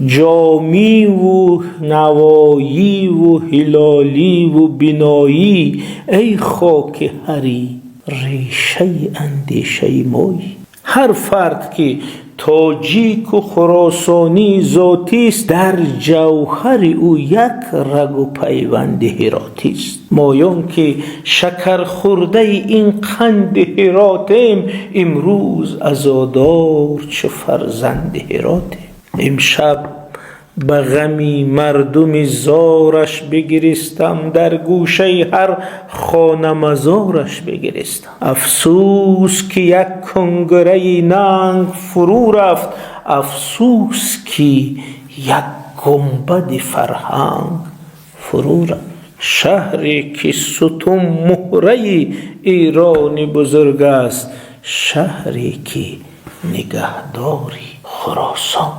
جامی و نوایی و هلالی و بینایی، ای خاک هری ریشه اندیشه مایی. هر فرد که تاجیک و خراسانی ذاتی است، در جوهر او یک رگ و پیوند هراتی است. مایان که شکر خورده این قند هراتیم، امروز عزادار چو فرزند هراتیم. امشب به غمی مردم زارش بگریستم، در گوشه هر خانه مزارش بگریستم. افسوس که یک کنگره ننگ فرو رفت، افسوس که یک گنبد فرهنگ فرو رفت. شهری که ستون مهره ایران بزرگ است، شهری که نگهداری خراسان